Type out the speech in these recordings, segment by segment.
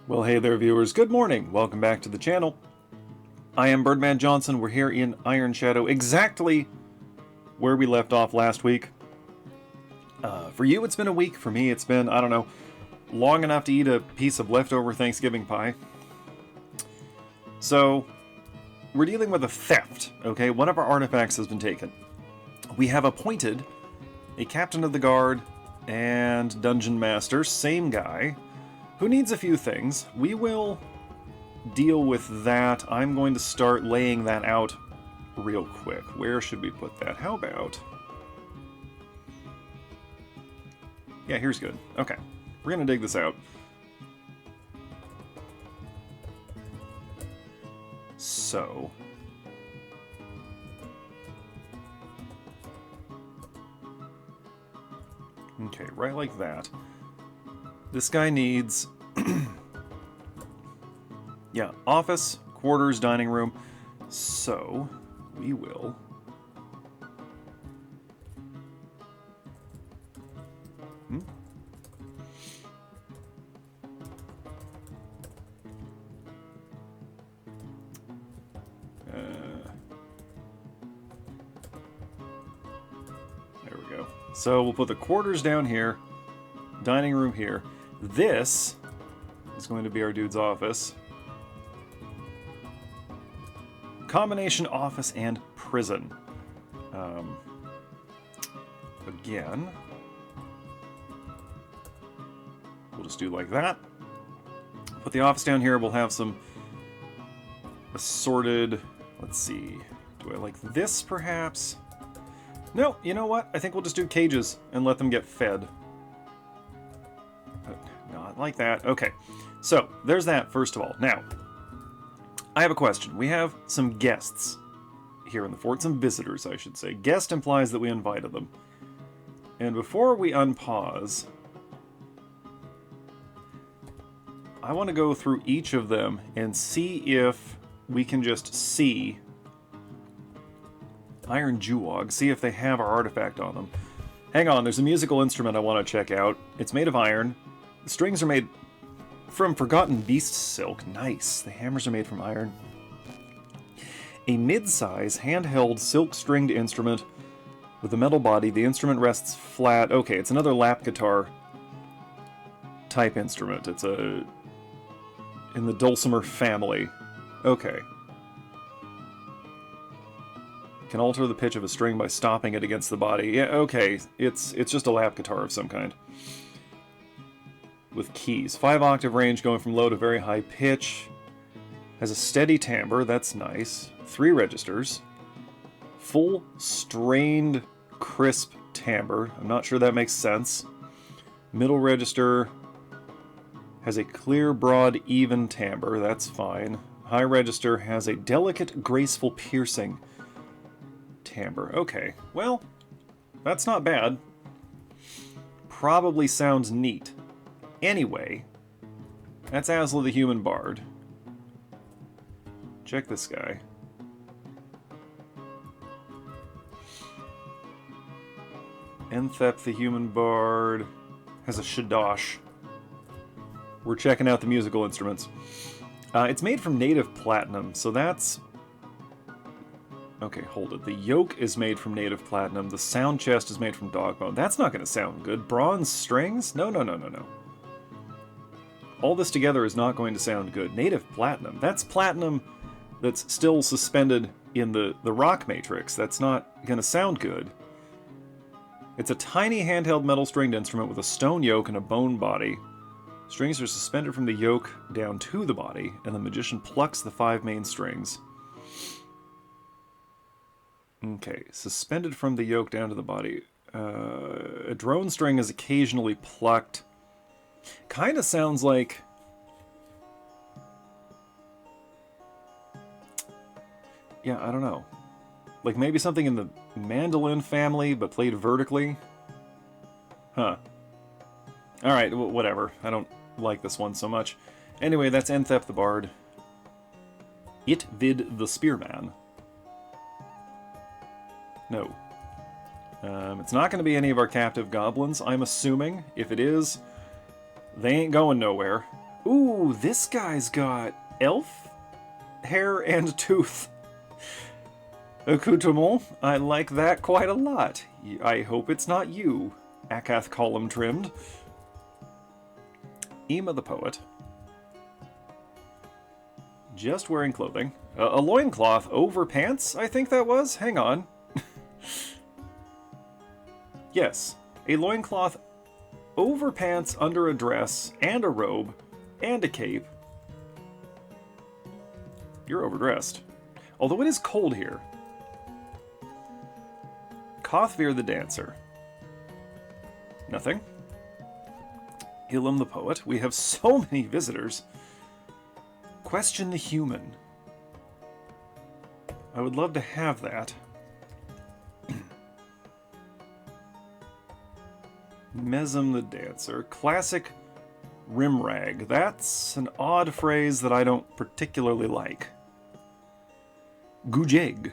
Well, hey there, viewers. Good morning. Welcome back to the channel. I am Birdman Johnson. We're here in Ironshadow, exactly where we left off last week. For you, it's been a week. For me, it's been, I don't know, long enough to eat a piece of leftover Thanksgiving pie. So, we're dealing with a theft, okay? One of our artifacts has been taken. We have appointed a captain of the guard and dungeon master, same guy, who needs a few things. We will deal with that. I'm going to start laying that out real quick. Where should we put that? How about... yeah, here's good. Okay, we're gonna dig this out. So... okay, right like that. This guy needs... yeah, office, quarters, dining room. So, we will... there we go. So, we'll put the quarters down here, dining room here. This is going to be our dude's office. Combination office and prison. Again, we'll just do like that. Put the office down here. We'll have some assorted... let's see. Do I like this, perhaps? No, you know what? I think we'll just do cages and let them get fed. But not like that. Okay, so there's that, first of all. Now, I have a question. We have some guests here in the fort. Some visitors, I should say. Guest implies that we invited them. And before we unpause, I want to go through each of them and see if we can just see Iron Jewog, see if they have our artifact on them. Hang on, there's a musical instrument I want to check out. It's made of iron. The strings are made from Forgotten Beast silk. Nice. The hammers are made from iron. A mid-size, handheld, silk-stringed instrument with a metal body. The instrument rests flat. Okay, it's another lap guitar type instrument. It's in the dulcimer family. Okay. Can alter the pitch of a string by stopping it against the body. Yeah, okay. It's just a lap guitar of some kind. With keys. 5-octave range going from low to very high pitch. Has a steady timbre, that's nice. 3 registers. Full strained crisp timbre. I'm not sure that makes sense. Middle register has a clear, broad, even timbre, that's fine. High register has a delicate, graceful, piercing timbre. Okay, well, that's not bad. Probably sounds neat. Anyway, that's Asla the Human Bard. Check this guy. Enthep the Human Bard has a Shadash. We're checking out the musical instruments. It's made from native platinum, so that's... okay, hold it. The yoke is made from native platinum. The sound chest is made from dog bone. That's not going to sound good. Bronze strings? No, no, no, no, no. All this together is not going to sound good. Native platinum. That's platinum that's still suspended in the rock matrix. That's not going to sound good. It's a tiny handheld metal stringed instrument with a stone yoke and a bone body. Strings are suspended from the yoke down to the body, and the magician plucks the 5 main strings. Okay, suspended from the yoke down to the body. A drone string is occasionally plucked. Kind of sounds like... yeah, I don't know. Like maybe something in the mandolin family, but played vertically? Huh. Alright, whatever. I don't like this one so much. Anyway, that's Enthep the Bard. It vid the Spearman. No. It's not going to be any of our captive goblins, I'm assuming. If it is, they ain't going nowhere. Ooh, this guy's got elf hair and tooth. Accoutrement, I like that quite a lot. I hope it's not you, Akath column trimmed. Ema the poet. Just wearing clothing. A loincloth over pants, I think that was? Hang on. Yes, a loincloth over pants under a dress and a robe and a cape. You're overdressed. Although it is cold here. Kothvir the dancer. Nothing. Ilum the poet. We have so many visitors. Question the human. I would love to have that. Mesm the dancer. Classic rimrag. That's an odd phrase that I don't particularly like. Gujeg.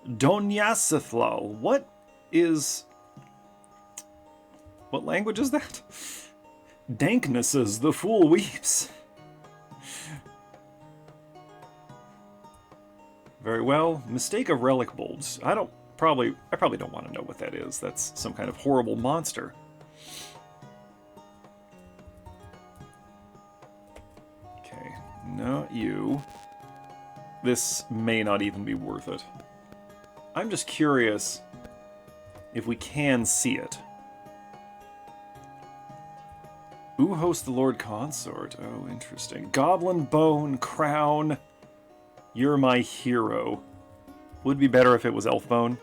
Donyasithlal. What language is that? Danknesses, the fool weeps. Very well. Mistake of relic bulbs. I probably don't want to know what that is. That's some kind of horrible monster. Okay, not you. This may not even be worth it. I'm just curious if we can see it. Who hosts the Lord Consort? Oh, interesting. Goblin Bone Crown. You're my hero. Would be better if it was Elf Bone.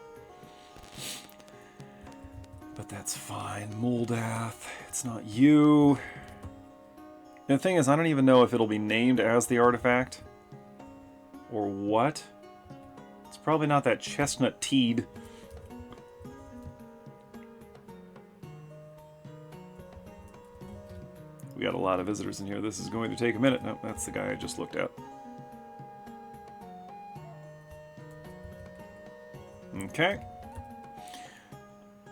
But that's fine. Muldath. It's not you. The thing is, I don't even know if it'll be named as the artifact. Or what. It's probably not that chestnut teed. We got a lot of visitors in here. This is going to take a minute. No, that's the guy I just looked at. Okay.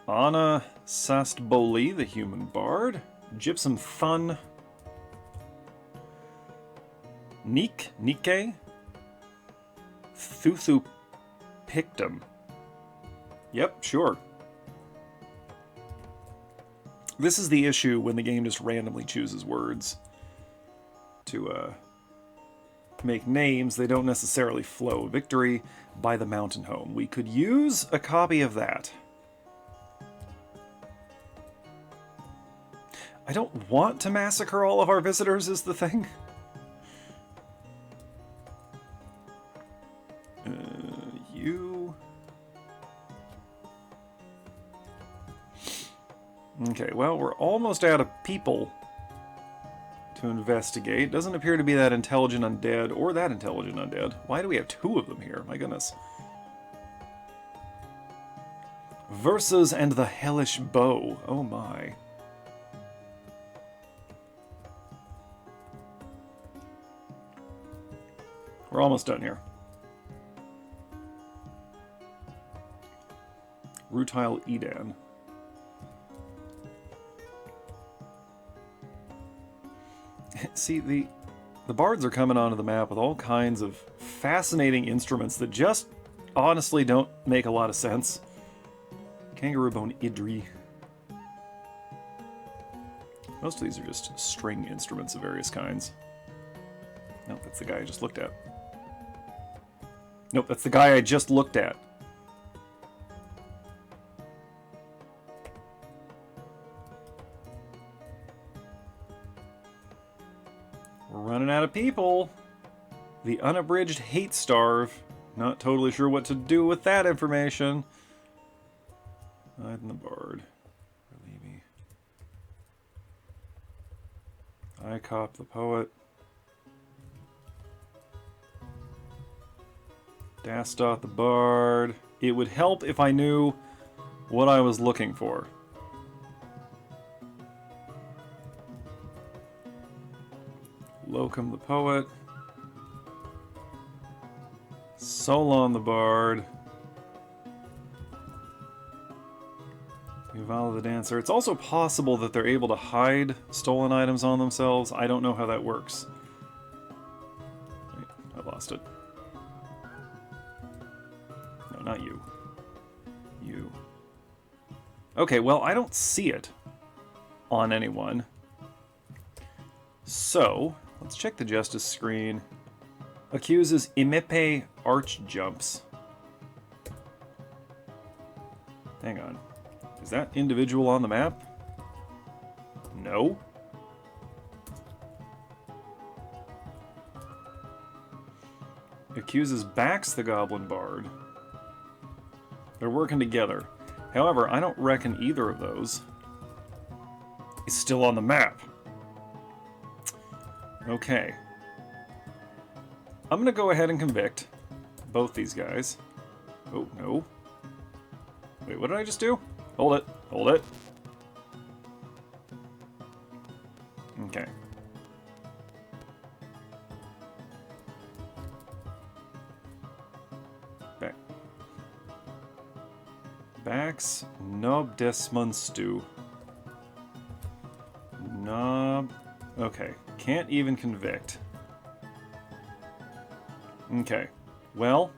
Anna Sastboli, the human bard. Gypsum Thun. Nike? Thuthu Pictum. Yep, sure. This is the issue when the game just randomly chooses words to make names. They don't necessarily flow. Victory by the Mountain Home. We could use a copy of that. I don't want to massacre all of our visitors is the thing. You... Okay, well, we're almost out of people to investigate. Doesn't appear to be that intelligent undead or that intelligent undead. Why do we have two of them here? My goodness. Verses and the Hellish Bow. Oh my. We're almost done here. Rutile Edan. See, the bards are coming onto the map with all kinds of fascinating instruments that just honestly don't make a lot of sense. Kangaroo Bone Idri. Most of these are just string instruments of various kinds. Nope, that's the guy I just looked at. Nope, that's the guy I just looked at. We're running out of people. The unabridged hate starve. Not totally sure what to do with that information. Hide in the bard. Relieve. I cop the poet. Dastot the bard. It would help if I knew what I was looking for. Locum the poet. Solon the bard. Follow the dancer. It's also possible that they're able to hide stolen items on themselves. I don't know how that works. Wait, I lost it. No, not you. You. Okay, well, I don't see it on anyone. So, let's check the justice screen. Accuses Imepe arch jumps. Hang on. Is that individual on the map? No. Accuses backs the Goblin Bard. They're working together. However, I don't reckon either of those is still on the map. Okay. I'm going to go ahead and convict both these guys. Oh, no. Wait, what did I just do? Hold it. Hold it. Okay. Back. Backs Nob Desmonstu. Nob. Okay. Can't even convict. Okay. Well,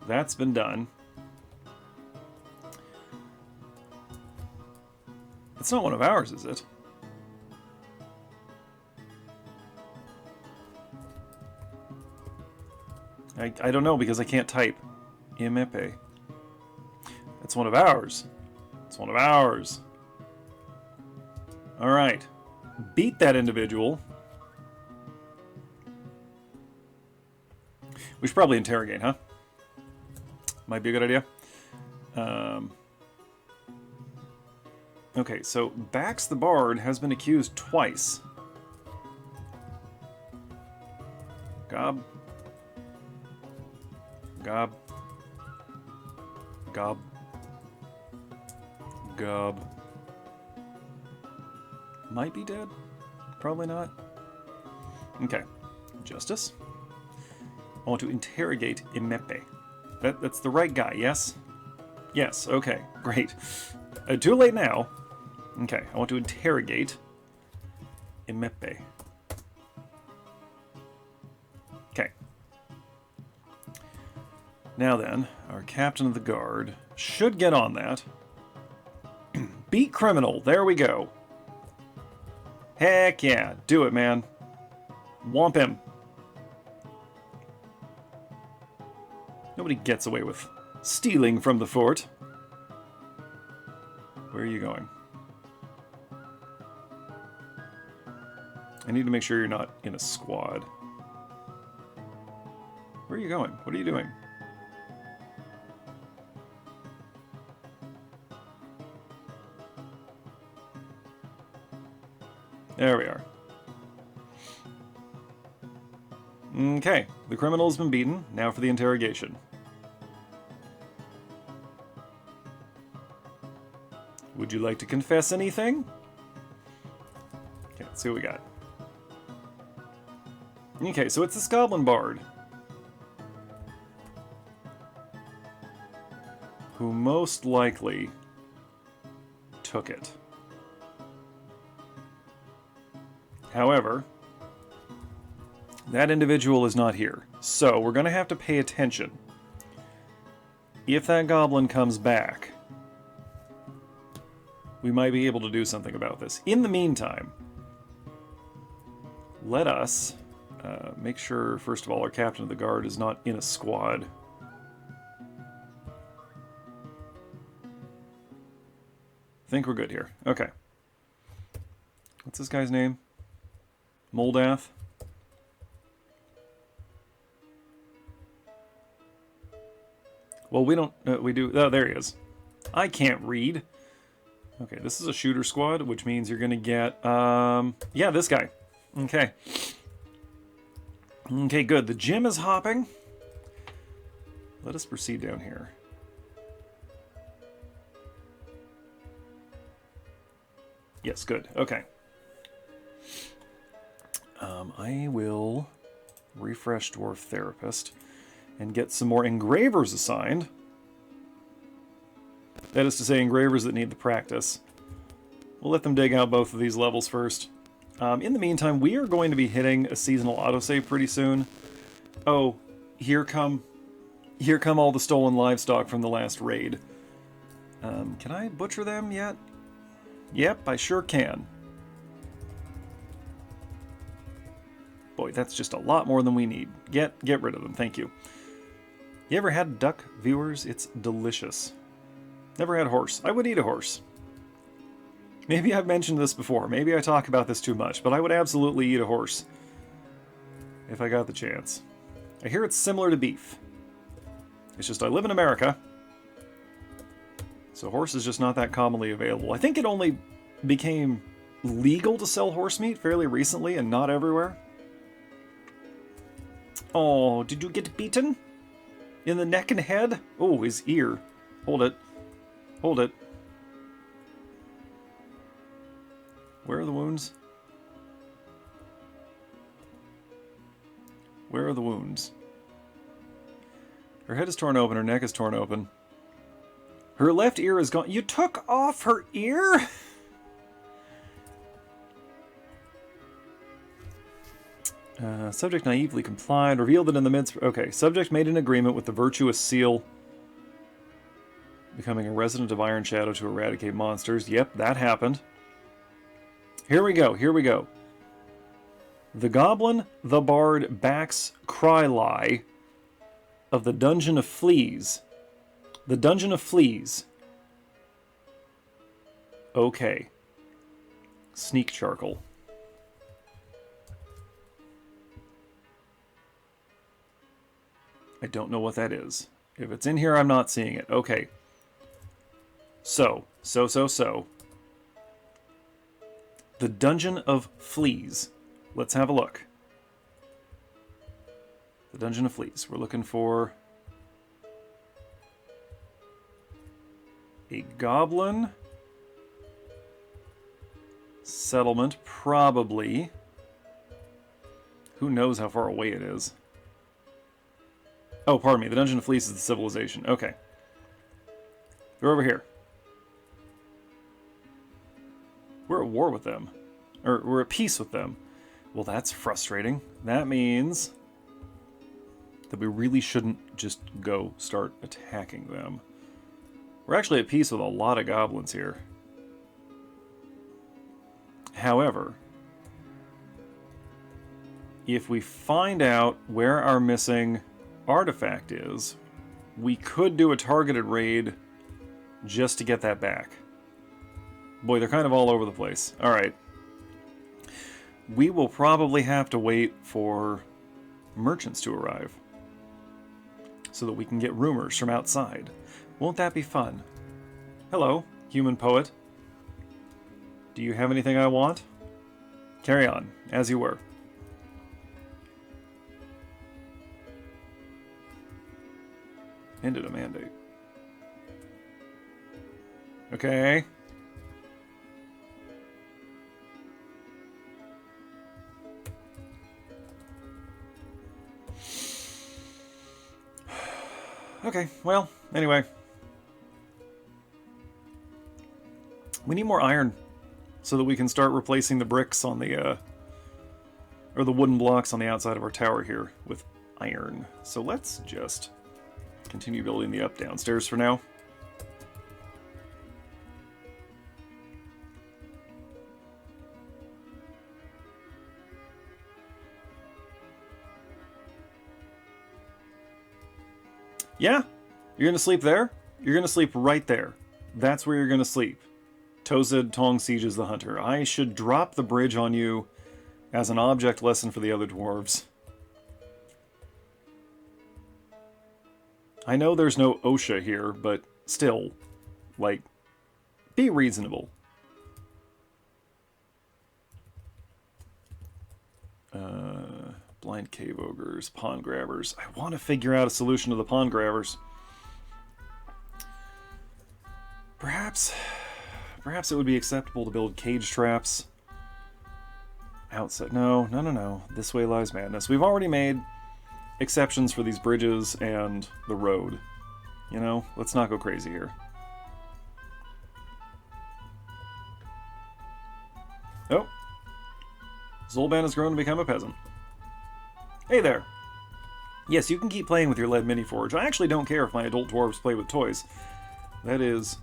that's been done. It's not one of ours, is it? I don't know because I can't type. Imepe. It's one of ours. It's one of ours. Alright. Beat that individual. We should probably interrogate, huh? Might be a good idea. Okay, so Bax the Bard has been accused twice. Gob. Gob. Gob. Gob. Might be dead. Probably not. Okay. Justice. I want to interrogate Imepe. That's the right guy, yes? Yes, okay, great. Too late now. Okay, I want to interrogate Imepe. Okay. Now then, our captain of the guard should get on that. Beat criminal, there we go. Heck yeah, do it, man. Whomp him. Nobody gets away with stealing from the fort. Where are you going? I need to make sure you're not in a squad. Where are you going? What are you doing? There we are. Okay, the criminal has been beaten. Now for the interrogation. Would you like to confess anything? Okay, let's see what we got. Okay, so it's this Goblin Bard who most likely took it. However, that individual is not here, so we're going to have to pay attention. If that goblin comes back, we might be able to do something about this. In the meantime, let us make sure, first of all, our captain of the guard is not in a squad. I think we're good here. Okay. What's this guy's name? Moldath? Well, we don't... we do... Oh, there he is. I can't read. Okay, this is a shooter squad, which means you're going to get... yeah, this guy. Okay. Okay, good. The gym is hopping. Let us proceed down here. Yes, good. Okay. I will refresh Dwarf Therapist and get some more engravers assigned. That is to say, engravers that need the practice. We'll let them dig out both of these levels first. In the meantime, we are going to be hitting a seasonal autosave pretty soon. Oh, here come all the stolen livestock from the last raid. Can I butcher them yet? Yep, I sure can. Boy, that's just a lot more than we need. Get rid of them, thank you. You ever had duck, viewers? It's delicious. Never had horse. I would eat a horse. Maybe I've mentioned this before. Maybe I talk about this too much, but I would absolutely eat a horse if I got the chance. I hear it's similar to beef. It's just I live in America, so horse is just not that commonly available. I think it only became legal to sell horse meat fairly recently and not everywhere. Oh, did you get beaten? In the neck and head? Oh, his ear. Hold it. Hold it. Where are the wounds? Where are the wounds? Her head is torn open, her neck is torn open. Her left ear is gone. You took off her ear? Subject naively complied, revealed that in the midst... Okay, subject made an agreement with the virtuous seal, becoming a resident of Ironshadow to eradicate monsters. Yep, that happened. Here we go, here we go. The Goblin, the Bard, backs Crylie of the Dungeon of Fleas. The Dungeon of Fleas. Okay. Sneak charcoal. I don't know what that is. If it's in here, I'm not seeing it. Okay. So. The Dungeon of Fleas. Let's have a look. The Dungeon of Fleas. We're looking for a goblin settlement, probably. Who knows how far away it is? Oh, pardon me. The Dungeon of Fleas is the civilization. Okay. They're over here. We're at war with them. Or we're at peace with them. Well, that's frustrating. That means that we really shouldn't just go start attacking them. We're actually at peace with a lot of goblins here. However, if we find out where our missing artifact is, we could do a targeted raid just to get that back. Boy, they're kind of all over the place. Alright. We will probably have to wait for merchants to arrive so that we can get rumors from outside. Won't that be fun? Hello, human poet. Do you have anything I want? Carry on, as you were. Ended a mandate. Okay. Okay, well, anyway. We need more iron so that we can start replacing the bricks on the, or the wooden blocks on the outside of our tower here with iron. So let's just continue building the up downstairs for now. Yeah, you're gonna sleep there? You're gonna sleep right there. That's where you're gonna sleep. Tozid Tong sieges the hunter. I should drop the bridge on you as an object lesson for the other dwarves. I know there's no OSHA here, but still, like, be reasonable. Blind cave ogres, pond grabbers. I want to figure out a solution to the pond grabbers. Perhaps it would be acceptable to build cage traps outside. No. This way lies madness. We've already made exceptions for these bridges and the road. You know, let's not go crazy here. Oh. Zolban has grown to become a peasant. Hey there. Yes, you can keep playing with your lead mini-forge. I actually don't care if my adult dwarves play with toys. That is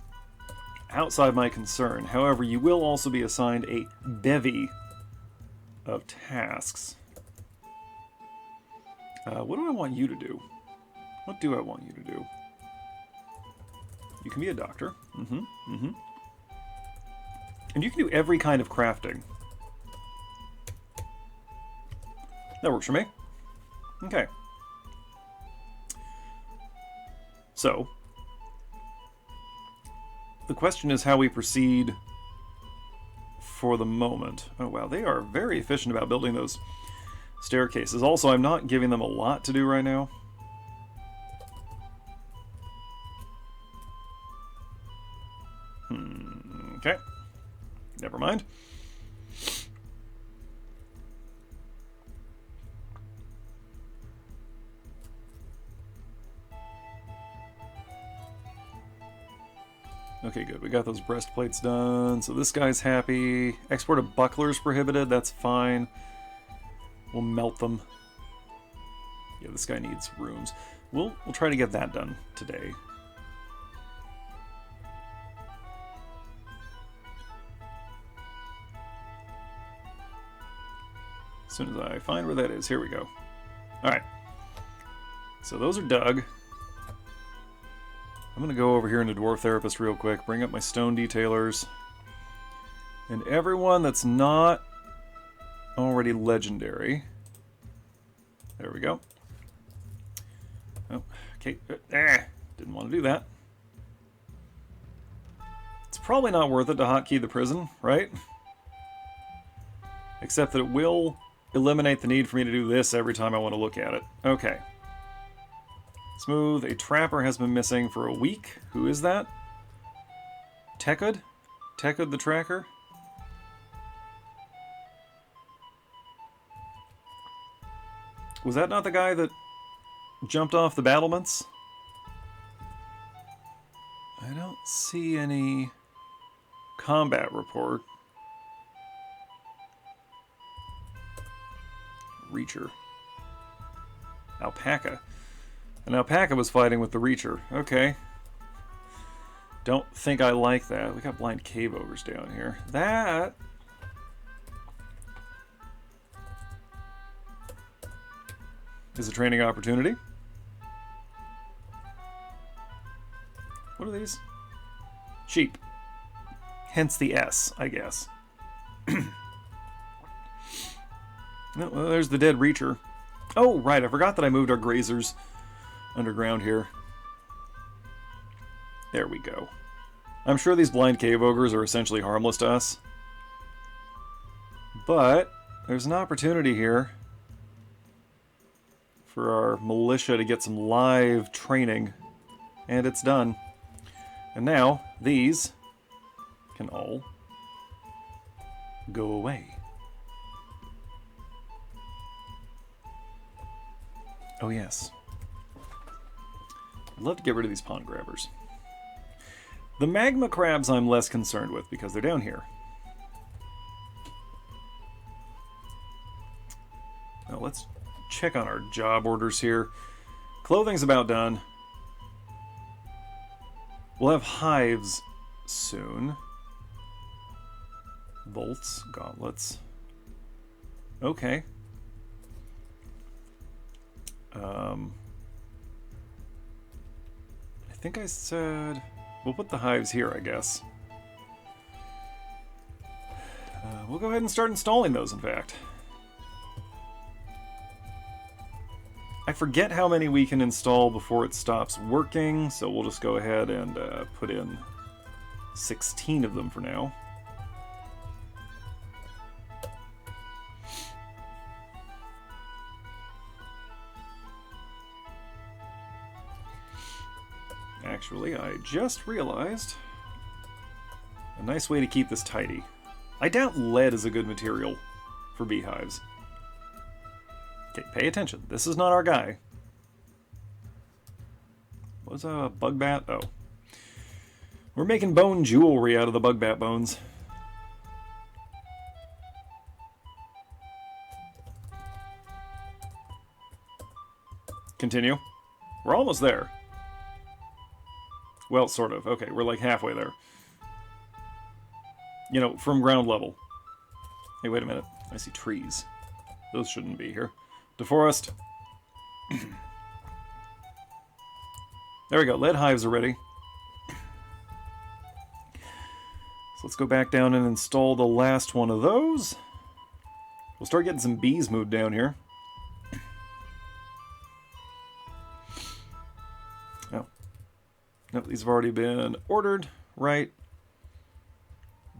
outside my concern. However, you will also be assigned a bevy of tasks. What do I want you to do? What do I want you to do? You can be a doctor. And you can do every kind of crafting. That works for me. Okay. So, the question is how we proceed for the moment. Oh wow, they are very efficient about building those staircases. Also, I'm not giving them a lot to do right now. Okay. Never mind. Okay, good. We got those breastplates done. So this guy's happy. Export of bucklers prohibited. That's fine. We'll melt them. Yeah, this guy needs rooms. We'll try to get that done today. As soon as I find where that is, here we go. Alright. So those are dug. I'm going to go over here into Dwarf Therapist real quick, bring up my stone detailers. And everyone that's not already legendary. There we go. Oh, okay. Didn't want to do that. It's probably not worth it to hotkey the prison, right? Except that it will eliminate the need for me to do this every time I want to look at it. Okay. Smooth. A trapper has been missing for a week. Who is that? Tekud? Tekud the tracker? Was that not the guy that jumped off the battlements? I don't see any combat report. Reacher. Alpaca. An alpaca was fighting with the Reacher. Okay. Don't think I like that. We got blind cave ogres down here. That is a training opportunity. What are these? Sheep. Hence the S, I guess. Well, there's the dead Reacher. Oh, right. I forgot that I moved our grazers underground here. There we go. I'm sure these blind cave ogres are essentially harmless to us. But there's an opportunity here for our militia to get some live training. And it's done. And now, these can all go away. Oh yes. I'd love to get rid of these pond grabbers. The magma crabs I'm less concerned with because they're down here. Now let's check on our job orders here. Clothing's about done. We'll have hives soon. Bolts, gauntlets. Okay. I think I said we'll put the hives here, I guess. We'll go ahead and start installing those, in fact. I forget how many we can install before it stops working, so we'll just go ahead and put in 16 of them for now. Actually, I just realized a nice way to keep this tidy. I doubt lead is a good material for beehives. Okay, pay attention. This is not our guy. What was a bug bat? Oh. We're making bone jewelry out of the bug bat bones. Continue. We're almost there. Well, sort of. Okay, we're like halfway there. You know, from ground level. Hey, wait a minute. I see trees. Those shouldn't be here. Deforest. There we go. Lead hives are ready. So let's go back down and install the last one of those. We'll start getting some bees moved down here. Oh. Nope, these have already been ordered. Right.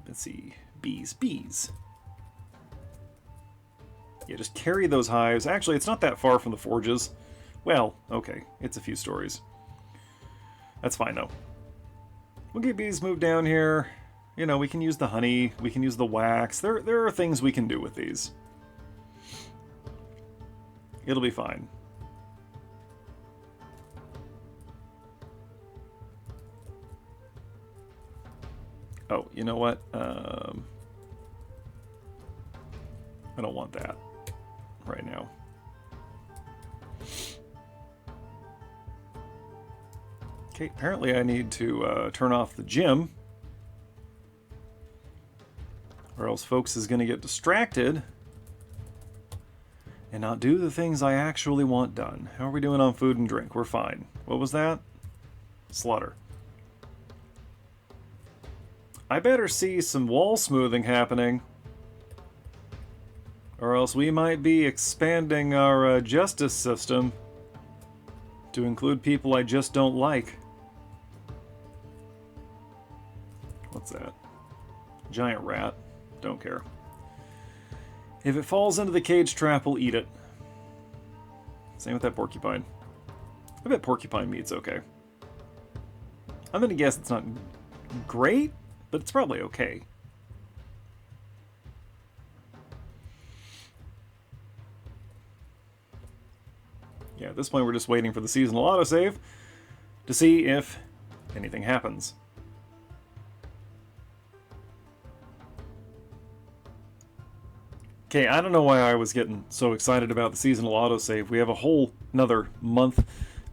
Let's see. Bees. Yeah, just carry those hives. Actually, it's not that far from the forges. Well, okay. It's a few stories. That's fine, though. We'll get bees moved down here. You know, we can use the honey. We can use the wax. There are things we can do with these. It'll be fine. Oh, you know what? I don't want that right now. Okay, apparently I need to turn off the gym, or else folks is going to get distracted and not do the things I actually want done. How are we doing on food and drink? We're fine. What was that? Slaughter. I better see some wall smoothing happening, or else we might be expanding our justice system to include people I just don't like. What's that? Giant rat. Don't care. If it falls into the cage trap, we'll eat it. Same with that porcupine. I bet porcupine meat's okay. I'm gonna guess it's not great, but it's probably okay. Yeah, at this point we're just waiting for the seasonal autosave to see if anything happens. Okay, I don't know why I was getting so excited about the seasonal autosave. We have a whole another month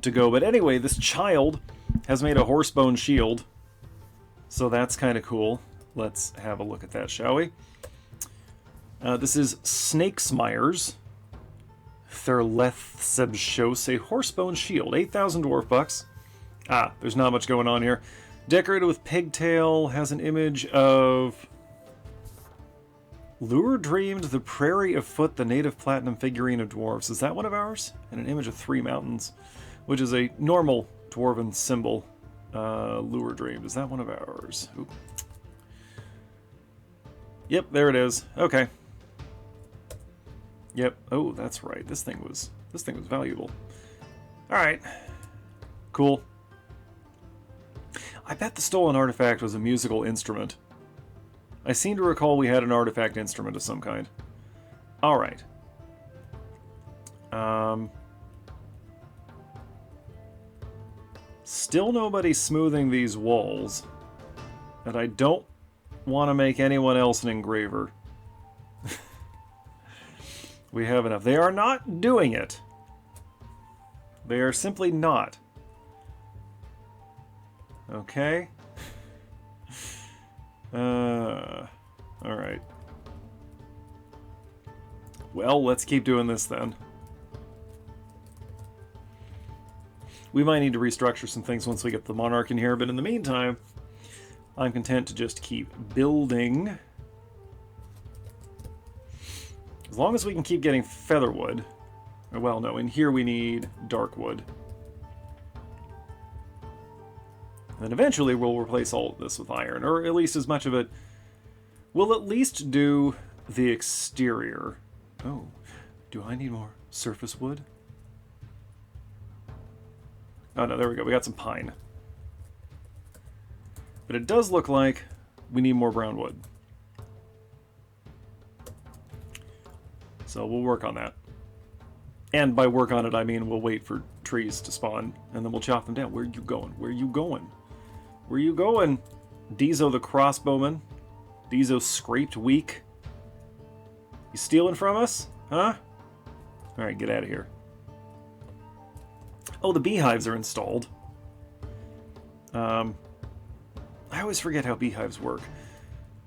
to go. But anyway, this child has made a horsebone shield. So that's kind of cool. Let's have a look at that, shall we? This is Snakesmire's Therlethsebshos, a horsebone shield. 8,000 dwarf bucks. Ah, there's not much going on here. Decorated with pigtail, has an image of Lure Dreamed the Prairie of Foot, the native platinum figurine of dwarves. Is that one of ours? And an image of 3 mountains, which is a normal dwarven symbol. Lure Dreamed. Is that one of ours? Ooh. Yep, there it is. Okay. Yep. Oh, that's right. This thing was valuable. All right. Cool. I bet the stolen artifact was a musical instrument. I seem to recall we had an artifact instrument of some kind. All right. Still nobody smoothing these walls, and I don't want to make anyone else an engraver. We have enough. They are not doing it. They are simply not. Okay. Alright. Well, let's keep doing this then. We might need to restructure some things once we get the Monarch in here, but in the meantime, I'm content to just keep building. As long as we can keep getting featherwood. Well, no, in here we need darkwood. And then eventually we'll replace all of this with iron, or at least as much of it. We'll at least do the exterior. Oh, do I need more surface wood? Oh no, there we go. We got some pine. But it does look like we need more brown wood. So we'll work on that. And by work on it, I mean we'll wait for trees to spawn, and then we'll chop them down. Where are you going? Where are you going? Where are you going? Dezo the crossbowman. Dezo scraped weak. You stealing from us? Huh? Alright, get out of here. Oh, the beehives are installed. I always forget how beehives work.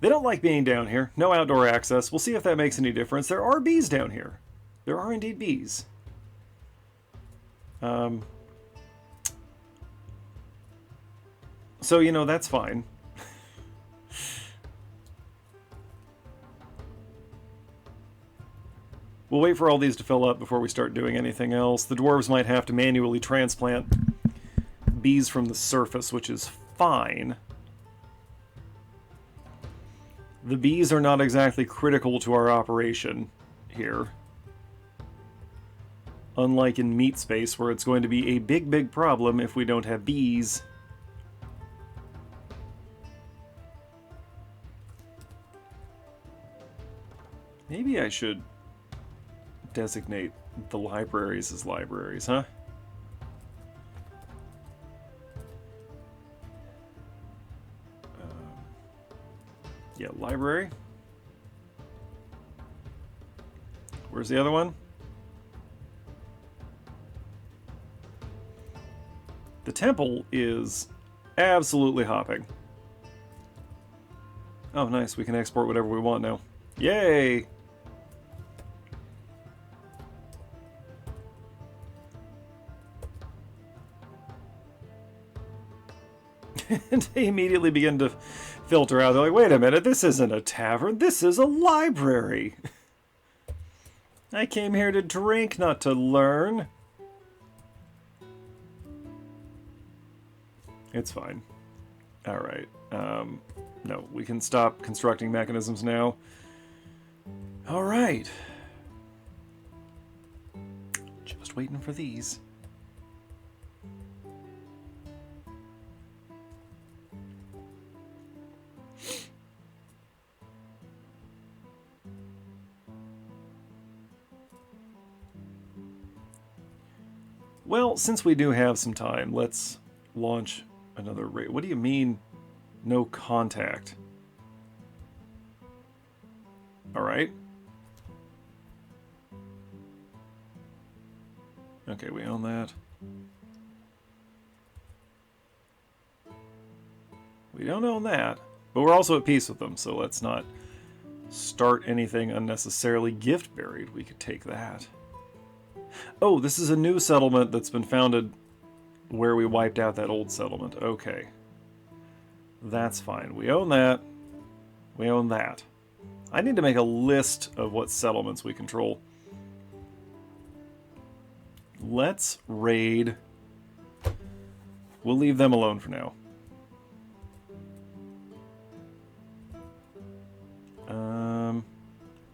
They don't like being down here. No outdoor access. We'll see if that makes any difference. There are bees down here. There are indeed bees. So, you know, that's fine. We'll wait for all these to fill up before we start doing anything else. The dwarves might have to manually transplant bees from the surface, which is fine. The bees are not exactly critical to our operation here. Unlike in meat space, where it's going to be a big, big problem if we don't have bees. Maybe I should designate the libraries as libraries, huh? Yeah, library. Where's the other one? The temple is absolutely hopping. Oh, nice. We can export whatever we want now. Yay! And they immediately begin to filter out. They're like, wait a minute, this isn't a tavern, this is a library. I came here to drink, not to learn. It's fine. Alright. No, we can stop constructing mechanisms now. Alright. Just waiting for these. Well, since we do have some time, let's launch another raid. What do you mean, no contact? Alright. Okay, we own that. We don't own that, but we're also at peace with them, so let's not start anything unnecessarily gift buried. We could take that. Oh, this is a new settlement that's been founded where we wiped out that old settlement. Okay. That's fine. We own that. We own that. I need to make a list of what settlements we control. Let's raid. We'll leave them alone for now.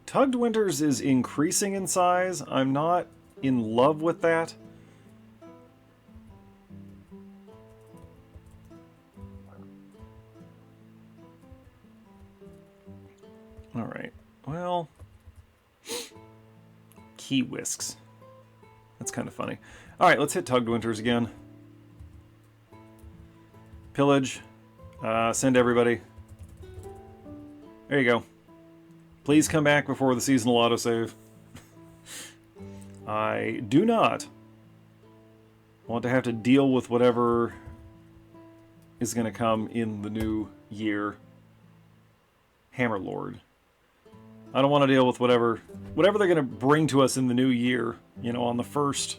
Tugged Winters is increasing in size. I'm not in love with that. Alright, well... Key whisks. That's kind of funny. Alright, let's hit Tugged Winters again. Pillage. Send everybody. There you go. Please come back before the seasonal autosave. I do not want to have to deal with whatever is going to come in the new year. Hammerlord. I don't want to deal with whatever they're going to bring to us in the new year, you know, on the 1st.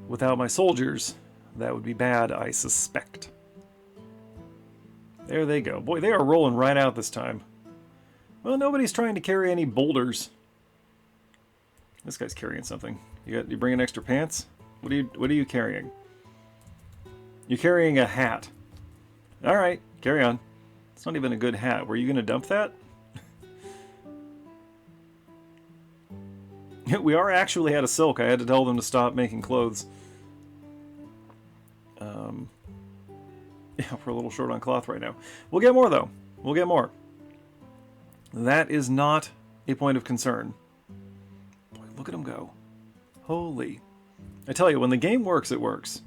Without my soldiers, that would be bad, I suspect. There they go. Boy, they are rolling right out this time. Well, nobody's trying to carry any boulders. This guy's carrying something. You bringing extra pants? What are you carrying? You're carrying a hat. All right, carry on. It's not even a good hat. Were you going to dump that? We are actually out of silk. I had to tell them to stop making clothes. Yeah, we're a little short on cloth right now. We'll get more, though. We'll get more. That is not a point of concern. Boy, look at them go. Holy. I tell you, when the game works, it works.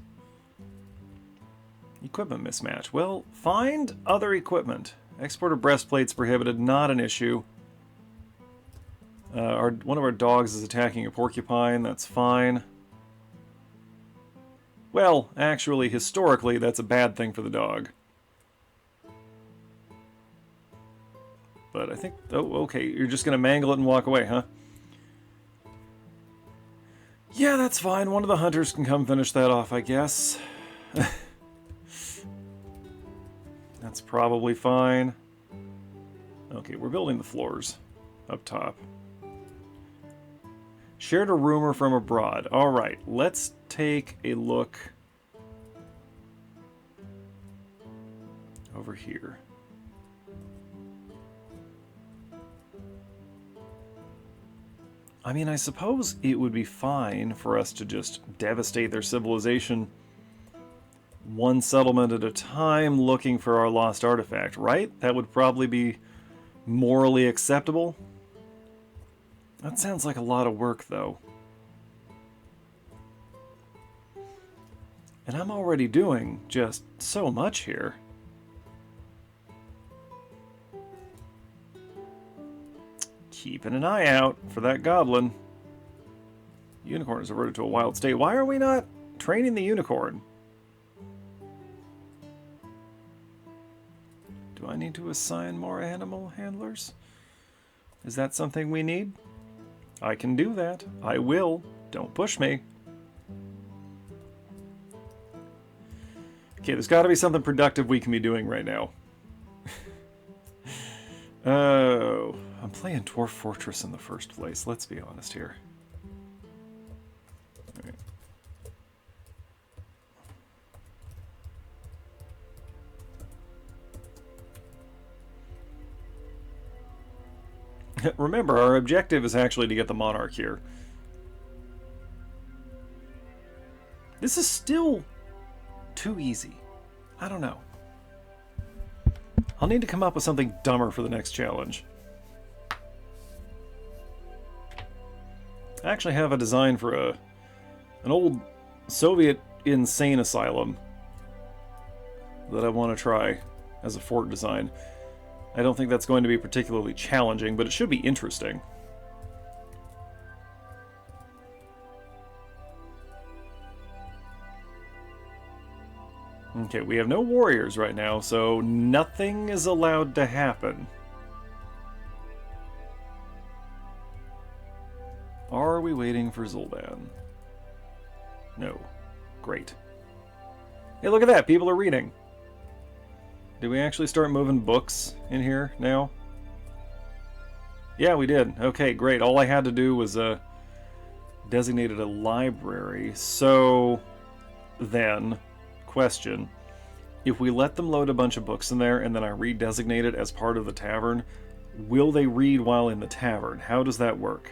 Equipment mismatch. Well, find other equipment. Export of breastplates prohibited, not an issue. One of our dogs is attacking a porcupine, that's fine. Well, actually, historically, that's a bad thing for the dog. But I think... Oh, okay, you're just going to mangle it and walk away, huh? Yeah, that's fine. One of the hunters can come finish that off, I guess. That's probably fine. Okay, we're building the floors up top. Shared a rumor from abroad. Alright, let's take a look over here. I mean, I suppose it would be fine for us to just devastate their civilization one settlement at a time looking for our lost artifact, right? That would probably be morally acceptable. That sounds like a lot of work, though. And I'm already doing just so much here. Keeping an eye out for that goblin. Unicorn is reverted to a wild state. Why are we not training the unicorn? Do I need to assign more animal handlers? Is that something we need? I can do that. I will. Don't push me. Okay, there's got to be something productive we can be doing right now. Oh, I'm playing Dwarf Fortress in the first place. Let's be honest here. All right. Remember, our objective is actually to get the Monarch here. This is still too easy. I don't know. I'll need to come up with something dumber for the next challenge. I actually have a design for an old Soviet insane asylum that I want to try as a fort design. I don't think that's going to be particularly challenging, but it should be interesting. Okay, we have no warriors right now, so nothing is allowed to happen. Are we waiting for Zoldan? No. Great. Hey, look at that! People are reading. Did we actually start moving books in here now? Yeah, we did. Okay, great. All I had to do was designated a library. So then, question. If we let them load a bunch of books in there and then I redesignate it as part of the tavern, will they read while in the tavern? How does that work?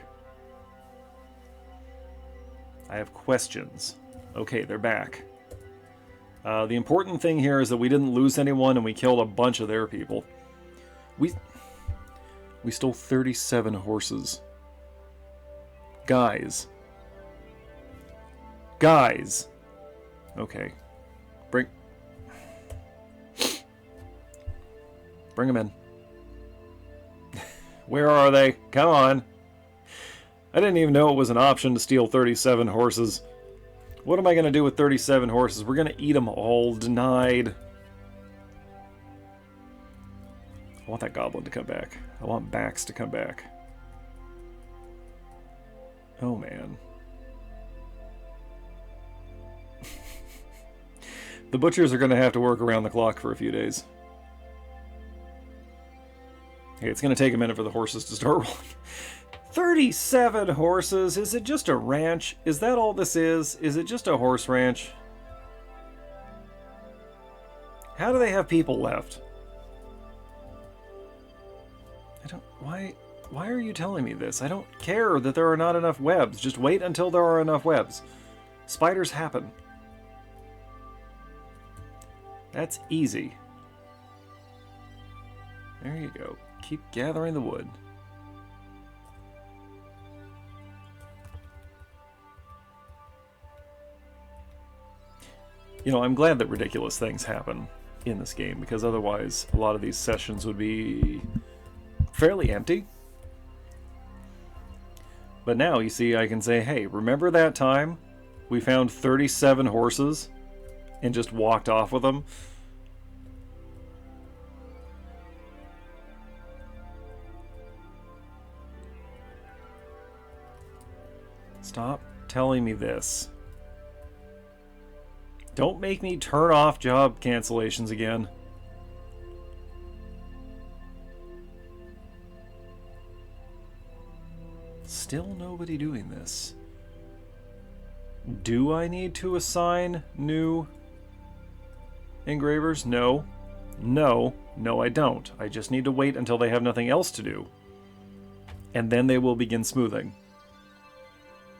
I have questions. Okay, they're back. The important thing here is that we didn't lose anyone and we killed a bunch of their people. We stole 37 horses. Guys. Guys. Okay. Bring them in. Where are they? Come on. I didn't even know it was an option to steal 37 horses. What am I going to do with 37 horses? We're going to eat them all. Denied. I want that goblin to come back. I want Bax to come back. Oh, man. The butchers are going to have to work around the clock for a few days. Hey, it's going to take a minute for the horses to start rolling. 37 horses? Is it just a ranch? Is that all this is? Is it just a horse ranch? How do they have people left? I don't... Why are you telling me this? I don't care that there are not enough webs. Just wait until there are enough webs. Spiders happen. That's easy. There you go. Keep gathering the wood. You know, I'm glad that ridiculous things happen in this game, because otherwise a lot of these sessions would be fairly empty. But now, you see, I can say, hey, remember that time We found 37 horses and just walked off with them. Stop telling me this. Don't make me turn off job cancellations again. Still nobody doing this. Do I need to assign new engravers? No. No. No, I don't. I just need to wait until they have nothing else to do. And then they will begin smoothing.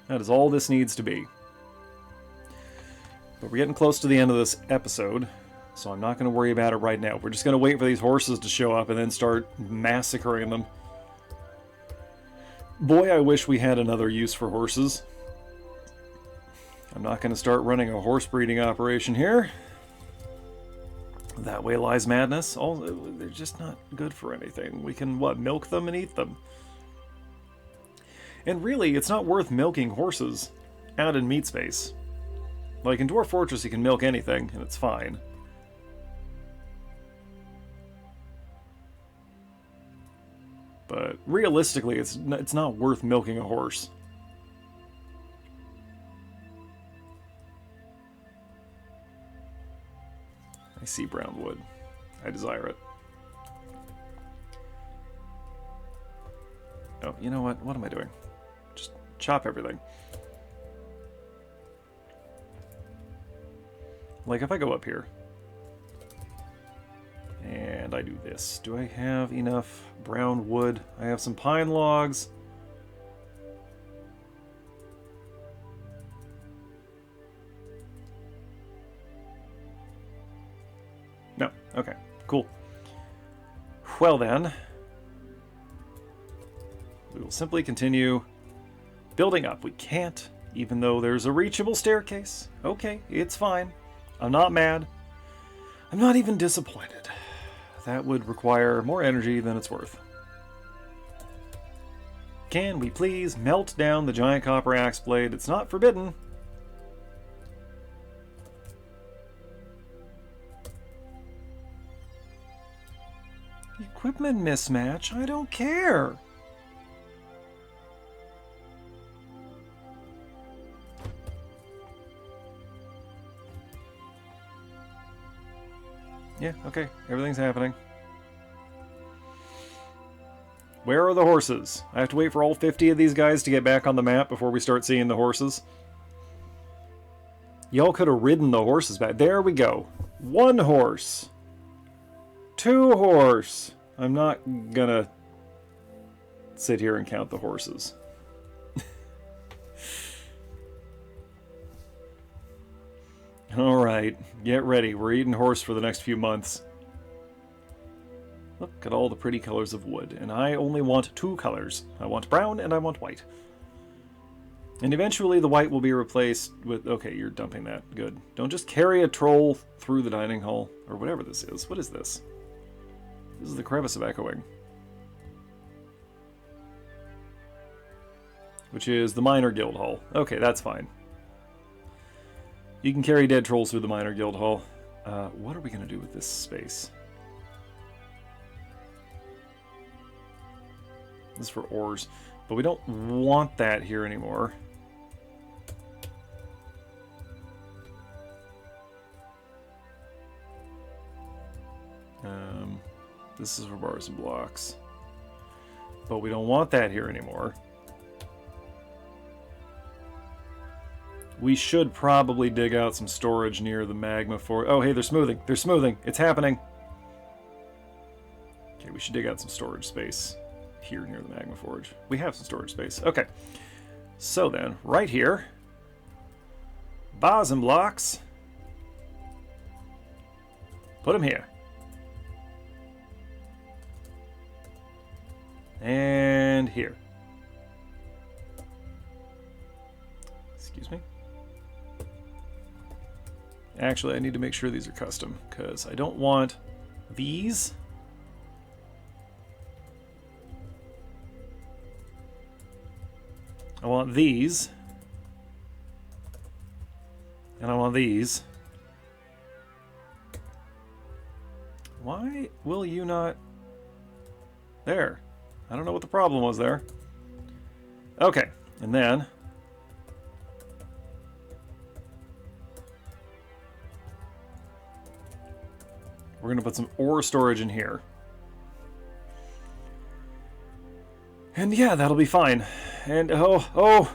That is all this needs to be. But we're getting close to the end of this episode, so I'm not going to worry about it right now. We're just going to wait for these horses to show up and then start massacring them. Boy, I wish we had another use for horses. I'm not going to start running a horse breeding operation here. That way lies madness. They're just not good for anything. We can, what, milk them and eat them. And really, it's not worth milking horses out in meat space. Like, in Dwarf Fortress, you can milk anything, and it's fine. But realistically, it's not worth milking a horse. I see brown wood. I desire it. Oh, you know what? What am I doing? Just chop everything. Like, if I go up here, and I do this, do I have enough brown wood? I have some pine logs. No. Okay. Cool. Well then, we will simply continue building up. We can't, even though there's a reachable staircase. Okay, it's fine. I'm not mad. I'm not even disappointed. That would require more energy than it's worth. Can we please melt down the giant copper axe blade? It's not forbidden. Equipment mismatch? I don't care. Yeah, okay. Everything's happening. Where are the horses? I have to wait for all 50 of these guys to get back on the map before we start seeing the horses. Y'all could have ridden the horses back. There we go. 1 horse. 2 horse. I'm not gonna sit here and count the horses. Alright, get ready. We're eating horse for the next few months. Look at all the pretty colors of wood. And I only want 2 colors. I want brown and I want white. And eventually the white will be replaced with... Okay, you're dumping that. Good. Don't just carry a troll through the dining hall. Or whatever this is. What is this? This is the Crevice of Echoing. Which is the Minor Guild Hall. Okay, that's fine. You can carry dead trolls through the Minor Guild Hall. What are we going to do with this space? This is for ores. But we don't want that here anymore. This is for bars and blocks. But we don't want that here anymore. We should probably dig out some storage near the magma for... Oh, hey, they're smoothing. They're smoothing. It's happening. Okay, we should dig out some storage space here near the magma forge. We have some storage space. Okay. So then, right here, bars and blocks. Put them here. And here. Excuse me. Actually, I need to make sure these are custom, because I don't want these. I want these. And I want these. Why will you not... There. I don't know what the problem was there. Okay, and then... we're going to put some ore storage in here. And yeah, that'll be fine. And oh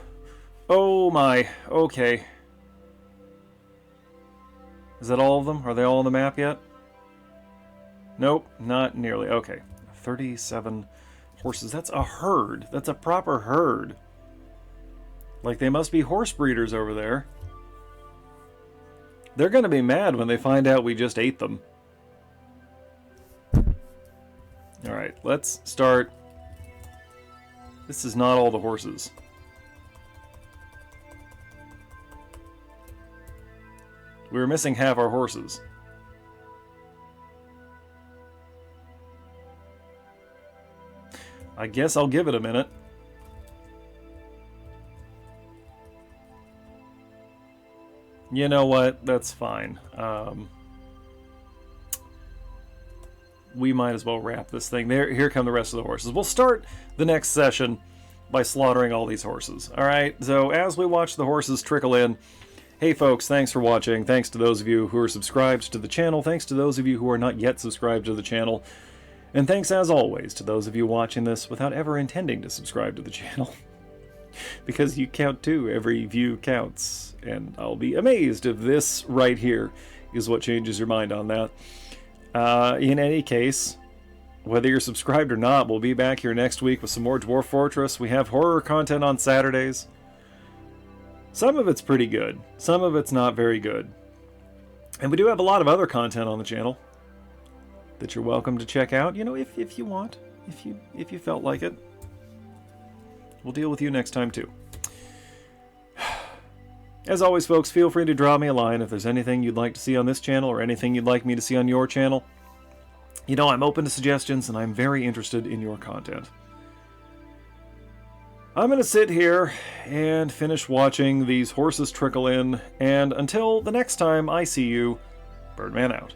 my, okay. Is that all of them? Are they all on the map yet? Nope, not nearly. Okay, 37 horses. That's a herd. That's a proper herd. Like, they must be horse breeders over there. They're going to be mad when they find out we just ate them. Alright, let's start. This is not all the horses. We were missing half our horses. I guess I'll give it a minute. You know what? That's fine. We might as well wrap this thing. Here come the rest of the horses. We'll start the next session by slaughtering all these horses. Alright, so as we watch the horses trickle in, hey folks, thanks for watching. Thanks to those of you who are subscribed to the channel. Thanks to those of you who are not yet subscribed to the channel. And thanks, as always, to those of you watching this without ever intending to subscribe to the channel. Because you count too. Every view counts. And I'll be amazed if this right here is what changes your mind on that. In any case, whether you're subscribed or not, we'll be back here next week with some more Dwarf Fortress. We have horror content on Saturdays. Some of it's pretty good. Some of it's not very good. And we do have a lot of other content on the channel that you're welcome to check out, you know, if you want, if you felt like it. We'll deal with you next time too. As always, folks, feel free to drop me a line if there's anything you'd like to see on this channel or anything you'd like me to see on your channel. You know, I'm open to suggestions and I'm very interested in your content. I'm going to sit here and finish watching these horses trickle in, and until the next time I see you, Birdman out.